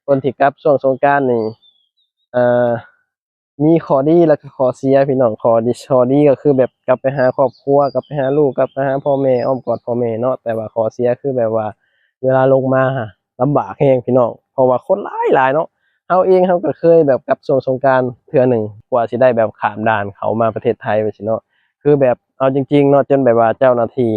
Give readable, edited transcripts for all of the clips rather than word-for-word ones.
คนที่กลับช่วงสงกรานต์นี่เอ่อมีข้อดีแล้วก็ข้อเสียพี่น้องข้อดีก็คือแบบกลับไปหาครอบครัวกลับไปหาลูกกลับไปหาพ่อแม่อ้อมกอดพ่อแม่เนาะแต่ว่าข้อเสียคือแบบว่าเวลาลงมาลำบากแฮงพี่น้องเพราะว่าคนหลายเนาะเฮาก็เคยแบบกลับช่วงสงกรานต์เทื่อหนึ่งกว่าสิได้แบบข้ามด่านเข้ามาประเทศไทยไปสิเนาะคือแบบเอาจริงๆเนาะจนแบบว่าเจ้าหน้าที่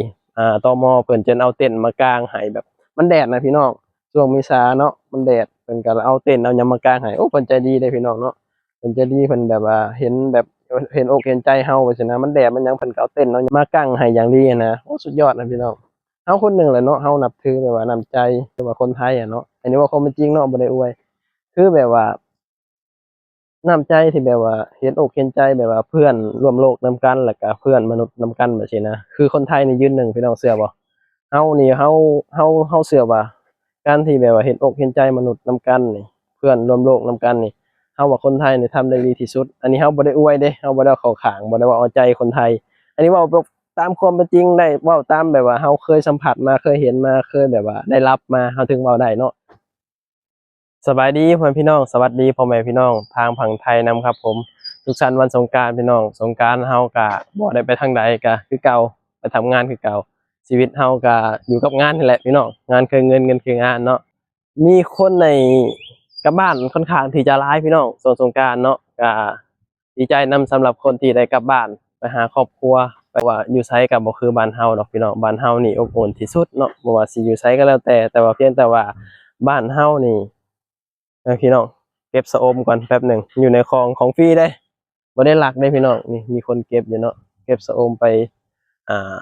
ตมเพิ่นจนเอาเต็นท์มากางให้แบบมันแดดนะพี่น้อง ช่วงเมษาเนาะมันแดดเพิ่นก็เอาเต็นท์เอาหยังมากางให้โอ้เพิ่นใจดีเด้พี่น้องเนาะเพิ่นใจดีเพิ่นแบบว่าเห็นแบบเห็นอกเห็นใจเฮาว่าซี้นะมันแดดมันหยังเพิ่นก็เอาเต็นท์เอามากางให้อย่างดีอะนะโอ้สุดยอดนะพี่น้องเฮาคนหนึ่งแหละเนาะเฮานับถือแบบว่าน้ำใจแบบว่าคนไทยอะเนาะอันนี้เว่าความเป็นจริงเนาะบ่ได้อวยคือแบบว่าน้ำใจที่แบบว่าเห็นอกเห็นใจแบบว่าเพื่อนร่วมโลกนำกันแล้วก็เพื่อนมนุษย์นำกันแบบซี้นะคือคนไทยนี่ยืนหนึ่งพี่น้องเชื่อบ่ เฮานี่เฮาเชื่อว่าการที่แบบว่าเห็นอกเห็นใจมนุษย์นำกันนี่เพื่อนร่วมโลกนำกันนี่เฮาว่าคนไทยนี่ทำได้ดีที่สุดอันนี้เฮาบ่ได้อวยเด้เฮาบ่ได้เอาเข้าข้างบ่ได้ว่าเอาใจคนไทยอันนี้เว้าแบบตามความเป็นจริงได้เว้าตามแบบว่าเฮาเคยสัมผัสมาเคยเห็นมาเคยแบบว่าได้รับมาเฮาถึงเว้าได้เนาะสบายดีพ่อแม่พี่น้องสวัสดีพ่อแม่พี่น้องทางฝั่งไทยนำครับผมสุขสันต์วันสงกรานต์พี่น้องสงกรานต์เฮาก็บ่ได้ไปทางใดก็คือเก่าไปทำงานคือเก่า ชีวิตเฮาก็อยู่กับงานนี่แหละพี่น้องงานคือเงินเงินคืองานเนาะมีคนในกับบ้านค่อนข้างที่จะหลายพี่น้องช่วงสงกรานต์เนาะก็ดีใจนำสำหรับคนที่ได้กลับบ้านไปหาครอบครัวแต่ว่าอยู่ไสก็บ่คือบ้านเฮาดอกพี่น้องบ้านเฮานี่อบอุ่นที่สุดเนาะบ่ว่าสิอยู่ไสก็แล้วแต่ว่าเพียงแต่ว่าบ้านเฮานี่พี่น้องเก็บชะอมก่อนแป๊บหนึ่งอยู่ในของฟรีเด้บ่ได้ลักเด้พี่น้องนี่มีคนเก็บอยู่เนาะเก็บชะอมไปอ่า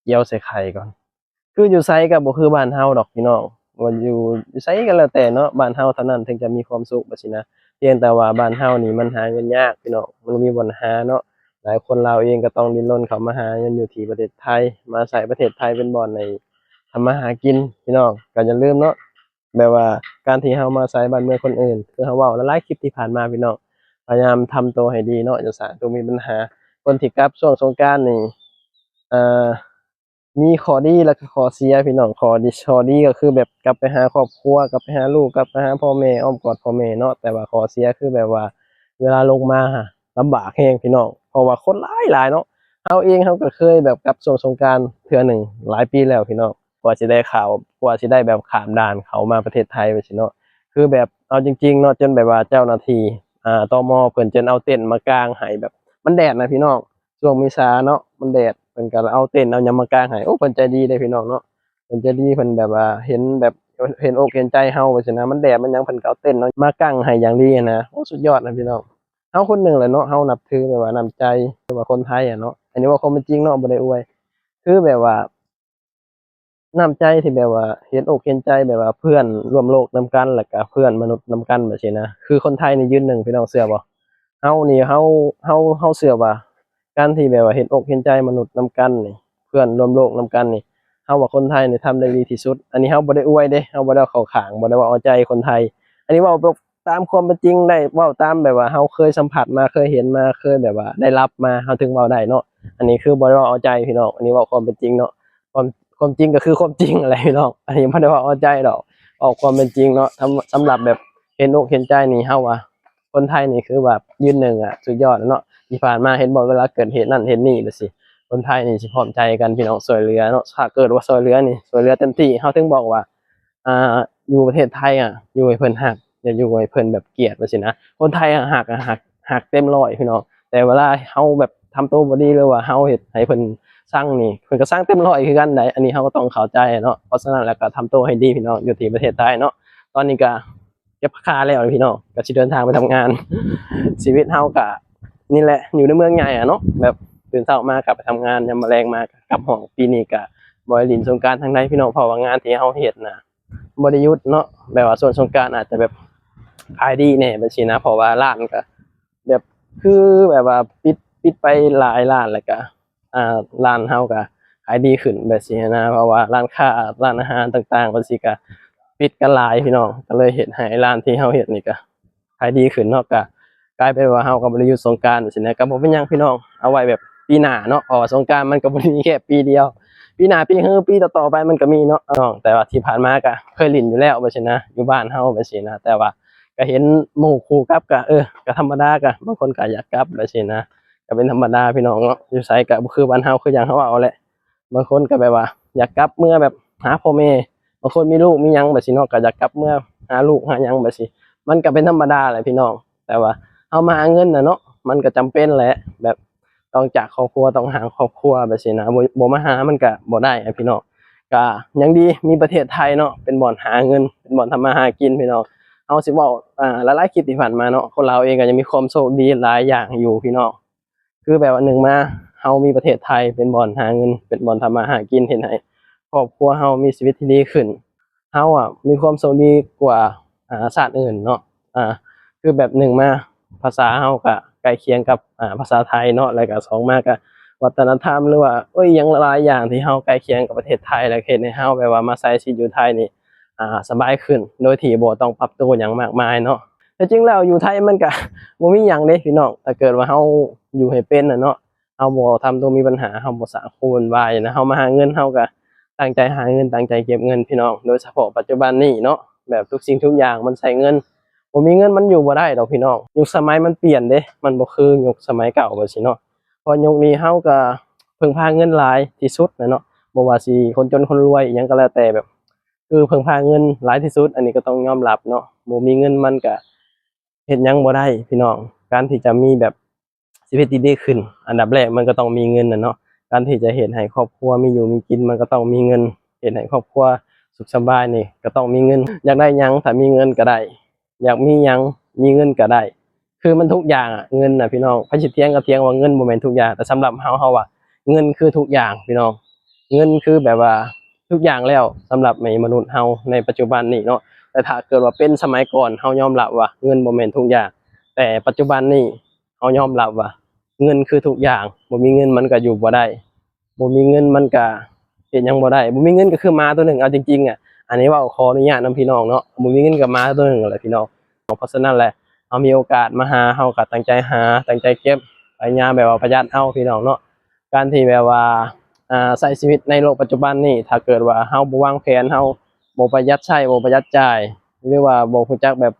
เจียวใส่ไข่ก่อน คืออยู่ไสก็บ่คือบ้านเฮาดอกพี่น้องว่าอยู่ไสก็แล้วแต่เนาะบ้านเฮาเท่านั้นถึงจะมีความสุขว่าซี้นะเพียงแต่ว่าบ้านเฮานี่มันหาเงินยากพี่น้องมันบ่มีบ่อนหาเนาะหลายคนลาวเองก็ต้องดิ้นรนเข้ามาหาเงินอยู่ที่ประเทศไทยมาอาศัยประเทศไทยเป็นบ่อนในทำมาหากินพี่น้องก็อย่าลืมเนาะแบบว่าการที่เฮามาอาศัยบ้านเมืองคนอื่นคือเฮาเว้าหลายๆคลิปที่ผ่านมาพี่น้องพยายามทำตัวให้ดีเนาะอย่าสร้างตัวมีปัญหาคนที่กลับช่วงสงกรานต์นี่เอ่อ มีข้อดีแล้วก็ข้อเสียพี่น้องข้อดีก็คือแบบกลับไปหาครอบครัวกลับไปหาลูกกลับไปหาพ่อแม่อ้อมกอดพ่อแม่เนาะแต่ว่าข้อเสียคือแบบว่าเวลาลงมาลำบากแฮงพี่น้องเพราะว่าคนหลายเนาะเฮาก็เคยแบบกลับช่วงสงกรานต์เทื่อหนึ่งหลายปีแล้วพี่น้องกว่าสิได้แบบข้ามด่านเข้ามาประเทศไทยไปสิเนาะคือแบบเอาจริงๆเนาะจนแบบว่าเจ้าหน้าที่ตมเพิ่นจนเอาเต็นท์มากางให้แบบมันแดดนะพี่น้อง ช่วงเมษาเนาะมันแดดเพิ่นก็เอาเต็นท์เอาหยังมากางให้โอ้เพิ่นใจดีเด้พี่น้องเนาะเพิ่นใจดีเพิ่นแบบว่าเห็นแบบเห็นอกเห็นใจเฮาว่าซี้นะมันแดดมันหยังเพิ่นก็เอาเต็นท์เอามากางให้อย่างดีอะนะโอ้สุดยอดนะพี่น้องเฮาคนหนึ่งแหละเนาะเฮานับถือแบบว่าน้ำใจแบบว่าคนไทยอะเนาะอันนี้เว่าความเป็นจริงเนาะบ่ได้อวยคือแบบว่าน้ำใจที่แบบว่าเห็นอกเห็นใจแบบว่าเพื่อนร่วมโลกนำกันแล้วก็เพื่อนมนุษย์นำกันแบบซี้นะคือคนไทยนี่ยืนหนึ่งพี่น้องเชื่อบ่ เฮานี่เฮาเชื่อว่าการที่แบบว่าเห็นอกเห็นใจมนุษย์นำกันนี่เพื่อนร่วมโลกนำกันนี่เฮาว่าคนไทยนี่ทำได้ดีที่สุดอันนี้เฮาบ่ได้อวยเด้เฮาบ่ได้เอาเข้าข้างบ่ได้ว่าเอาใจคนไทยอันนี้เว้าแบบตามความเป็นจริงได้เว้าตามแบบว่าเฮาเคยสัมผัสมาเคยเห็นมาเคยแบบว่าได้รับมาเฮาถึงเว้าได้เนาะอันนี้คือบ่ได้ว่าเอาใจพี่น้องอันนี้เว้าความเป็นจริงเนาะความความจริงก็คือความจริงนั่นแหละพี่น้องอันนี้บ่ได้ว่าเอาใจดอกเอาความเป็นจริงเนาะสำหรับแบบเห็นอกเห็นใจนี่เฮาว่า คนไทยนี่คือแบบยืนหนึ่งอ่ะสุดยอดแล้วเนาะที่ผ่านมาเห็นบ่เวลาเกิดเหตุนั่นเหตุนี่น่ะสิคนไทยนี่สิพร้อมใจกันพี่น้องช่วยเหลือเนาะถ้าเกิดว่าช่วยเหลือนี่ช่วยเหลือเต็มที่เฮาถึงบอกว่าอยู่ประเทศไทยอะอยู่ให้เพิ่นฮักอย่าอยู่ให้เพิ่นแบบเกลียดว่าซี้นะคนไทยอะฮักเต็มร้อยพี่น้องแต่เวลาเฮาแบบทำตัวบ่ดีหรือว่าเฮาเฮ็ดให้เพิ่นซังนี่เพิ่นก็ซังเต็มร้อยคือกันได้อันนี้เฮาก็ต้องเข้าใจอะเนาะเพราะฉะนั้นแล้วก็ทำตัวให้ดีพี่น้องอยู่ที่ประเทศไทยเนาะตอนนี้ก็ เก็บค่าแล้วพี่น้องก็สิเดินทางไปทำงานชีวิตเฮาก็นี่แหละอยู่ในเมืองใหญ่อะเนาะแบบตื่นเช้ามากลับไปทำงานยามมื้อแลงมากลับห้องปีนี้ก็บ่ได้เล่นสงกรานต์ทางใดพี่น้องเพราะว่างานที่เฮาเฮ็ดน่ะบ่ได้หยุดเนาะแบบว่าช่วงสงกรานต์อาจจะแบบขายดีแหน่จังซี้นะเพราะว่าร้านก็แบบคือแบบว่าปิดไปหลายร้านแล้วก็ร้านเฮาก็ขายดีขึ้นแบบซี้นะเพราะว่าร้านค้าร้านอาหารต่างๆจั่งซี้ก็ ปิดกันหลายพี่น้องก็เลยเฮ็ดให้ร้านที่เฮาเฮ็ดนี่ก็ขายดีขึ้นเนาะก็กลายเป็นว่าเฮาก็บ่ได้หยุดสงกรานต์จังซี้นะก็บ่เป็นหยังพี่น้องเอาไว้แบบ ปีหน้าเนาะเพราะว่าสงกรานต์มันก็บ่ได้มีแค่ปีเดียวปีหน้าปีฮื้อปีต่อๆไปมันก็มีเนาะน้องแต่ว่าที่ผ่านมาก็เคยเล่นอยู่แล้วว่าซั่นนะอยู่บ้านเฮาว่าซี่นะแต่ว่าก็เห็นหมู่คู่กลับก็ก็ธรรมดาก็บางคนก็อยากกลับว่าซี่นะก็เป็นธรรมดาพี่น้องเนาะอยู่ไสก็บ่คือบ้านเฮาคือหยังเฮาเว้าแหละบางคนก็แบบว่าอยากกลับเมื่อแบบหาพ่อแม่บางคนมีลูกมีหยังแบบซี่เนาะก็อยากกลับเมื่อหาลูกหาหยังแบบซี่มันก็เป็นธรรมดาแหละพี่น้องแต่ว่าเฮามาหาเงินน่ะเนาะมันก็จำเป็นแหละแบบต้องจากครอบครัวต้องหาครอบครัวแบบซี่นะบ่มาหามันก็บ่ได้อะพี่น้องก็ยังดีมีประเทศไทยเนาะเป็นบ่อนหาเงินเป็นบ่อนทำมาหากินพี่น้องเฮาสิเว้าหลายๆคลิปที่ผ่านมาเนาะคนเราวเองก็ยังมีความโชคดีหลายอย่างอยู่พี่น้องคือแบบว่าหนึ่งมาเฮามีประเทศไทยเป็นบ่อนหาเงินเป็นบ่อนทำมาหากินเฮ็ดให้ครอบครัวเฮามีชีวิตที่ดีขึ้นเฮาอะมีความโชคดีกว่าชาติอื่นเนาะอ่า คือแบบหนึ่งมาภาษาเฮาก็ใกล้เคียงกับภาษาไทยเนาะแล้วก็สองมาก็วัฒนธรรมหรือว่าหยังหลายอย่างที่เฮาใกล้เคียงกับประเทศไทยแล้วเฮ็ดให้เฮาแบบว่ามาใช้ชีวิตอยู่ไทยนี่สบายขึ้นโดยที่บ่ต้องปรับตัวหยังมากมายเนาะแต่จริงแล้วอยู่ไทยมันก็บ่มีหยังเด้พี่น้องถ้าเกิดว่าเฮาอยู่ให้เป็นน่ะเนาะเฮาบ่ทำตัวมีปัญหาเฮาบ่สร้างความวุ่นวายนะเฮามาหาเงินเฮาก็ตั้งใจหาเงินตั้งใจเก็บเงินพี่น้องโดยเฉพาะปัจจุบันนี้เนาะแบบทุกสิ่งทุกอย่างมันใช้เงิน บ่มีเงินมันอยู่บ่ได้ดอกพี่น้องยุคสมัยมันเปลี่ยนเด้มันบ่คือยุคสมัยเก่าว่าซี้เนาะเพราะยุคนี้เฮาก็พึ่งพาเงินหลายที่สุดน่ะเนาะบ่ว่าสิคนจนคนรวยอิหยังก็แล้วแต่แบบคือพึ่งพาเงินหลายที่สุดอันนี้ก็ต้องยอมรับเนาะบ่มีเงินมันก็เฮ็ดหยังบ่ได้พี่น้องการที่จะมีแบบชีวิตที่ดีขึ้นอันดับแรกมันก็ต้องมีเงินน่ะเนาะการที่จะเฮ็ดให้ครอบครัวมีอยู่มีกินมันก็ต้องมีเงินเฮ็ดให้ครอบครัวสุขสบายนี่ก็ต้องมีเงินอยากได้หยังถ้ามีเงินก็ได้ อยากมีหยังมีเงินก็ได้คือมันทุกอย่างอะเงินน่ะพี่น้องไผสิเถียงก็เถียงว่าเงินบ่แม่นทุกอย่างแต่สำหรับเฮาอะเงินคือทุกอย่างพี่น้องเงินคือแบบว่าทุกอย่างแล้วสำหรับมนุษย์เฮาในปัจจุบันนี้เนาะแต่ถ้าเกิดว่าเป็นสมัยก่อนเฮายอมรับว่าเงินบ่แม่นทุกอย่างแต่ปัจจุบันนี้เฮายอมรับว่าเงินคือทุกอย่างบ่มีเงินมันก็อยู่บ่ได้บ่มีเงินมันก็เฮ็ดหยังบ่ได้บ่มีเงินก็คือหมาตัวหนึ่งเอาจริงๆอะอันนี้เว้าขออนุญาตนำพี่น้องเนาะบ่มีเงินก็หมาตัวหนึ่งนั่นแหละพี่น้อง เพราะฉะนั้นแหละเรามีโอกาสมาหาเราก็ตั้งใจหาตั้งใจเก็บพยายามแบบว่าประหยัดเอาพี่น้องเนาะการที่แบบว่าใช้ชีวิตในโลกปัจจุบันนี่ถ้าเกิดว่าเราบ่วางแผนเราบ่ประหยัดใช้บ่ประหยัดจ่ายหรือว่าบ่รู้จักแบบ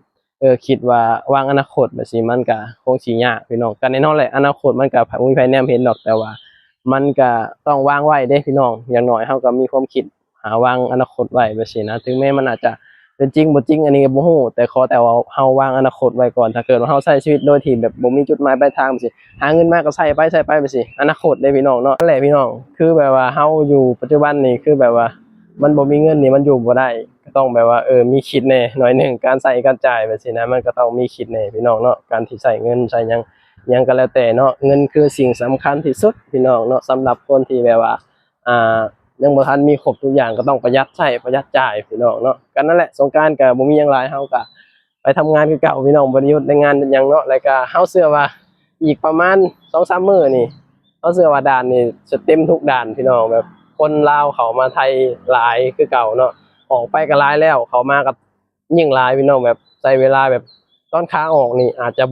คิดว่าวางอนาคตแบบนี้มันก็คงสิยากพี่น้องก็แน่นอนแหละอนาคตมันก็บ่มีไผแนมเห็นดอกแต่ว่ามันก็ต้องวางไว้เด้พี่น้องอย่างน้อยเราก็มีความคิดหาวางอนาคตไว้แบบนี้นะถึงแม้มันอาจจะ เป็นจริงบ่จริงอันนี้ก็บ่ฮู้แต่ขอแต่ว่าเฮาวางอนาคตไว้ก่อนถ้าเกิดว่าเฮาใช้ชีวิตโดยที่แบบบ่มีจุดหมายปลายทางจั่งซี้หาเงินมาก็ใช้ไปไปซี้อนาคตเด้พี่น้องเนาะนั่นแหละพี่น้องคือแบบว่าเฮาอยู่ปัจจุบันนี่คือแบบว่ามันบ่มีเงินนี่มันอยู่บ่ได้ก็ต้องแบบว่ามีคิดแหน่หน่อยหนึ่งการใช้การจ่ายแบบซี้นะมันก็ต้องมีคิดแหน่พี่น้องเนาะการที่ใช้เงินใช้หยังก็แล้วแต่เนาะเงินคือสิ่งสำคัญที่สุดพี่น้องเนาะสำหรับคนที่แบบว่าอ่า ยังบ่ทันมีครบทุกอย่างก็ต้องประหยัดใช้ประหยัดจ่ายพี่น้องเนาะก็นั่นแหละสงกรานต์ก็บ่มีหยังหลายเฮาก็ไปทำงานคือเก่าพี่น้องบ่ได้หยุดในงานเป็นหยังเนาะแล้วก็เฮาเชื่อว่าอีกประมาณ2-3มื้อนี่เฮาเชื่อว่าด่านนี่จะเต็มทุกด่านพี่น้องแบบคนลาวเข้ามาไทยหลายคือเก่าเนาะออกไปก็หลายแล้วเข้ามาก็ยิ่งหลายพี่น้องแบบใช้เวลาแบบตอนขาออกนี่อาจจะ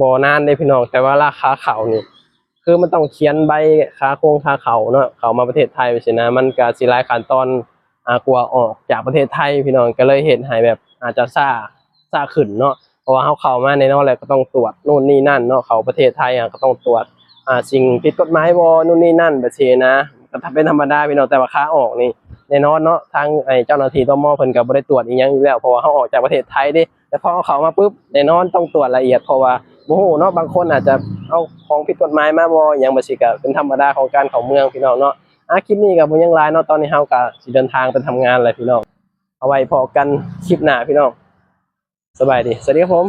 บ่นานเด้พี่น้องแต่ว่าราคาเข้านี่ คือมันต้องเขียนใบค่าโครงค่าเข้าเนาะเข้ามาประเทศไทยจังซี้นะมันก็สิหลายขั้นตอนกว่าออกจากประเทศไทยพี่น้องก็เลยเฮ็ดให้แบบอาจจะช้าขึ้นเนาะเพราะว่าเราเข้ามาแน่นอนแหละก็ต้องตรวจนู่นนี่นั่นเนาะเข้าประเทศไทยก็ต้องตรวจสิ่งผิดกฎหมายบ่นู่นนี่นั่นแบบซี้นะก็ถ้าเป็นธรรมดาพี่น้องแต่ว่าขาออกนี่แน่นอนเนาะทางเจ้าหน้าที่ตมเพิ่นก็บ่ได้ตรวจอีหยังอยู่แล้วเพราะว่าเราออกจากประเทศไทยเด้แต่พอเอาเข้ามาปุ๊บแน่นอนต้องตรวจละเอียดเพราะว่า บ่ฮู้เนาะบางคนอาจจะเอาของผิดกฎหมายมาบ่หยังบ่ซี้ก็เป็นธรรมดาของการเข้าเมืองพี่น้องเนาะคลิปนี้ก็บ่หยังหลายเนาะตอนนี้เราก็สิเดินทางไปทำงานแล้วพี่น้องเอาไว้พอกันคลิปหน้าพี่น้องสบายดีสวัสดีครับผม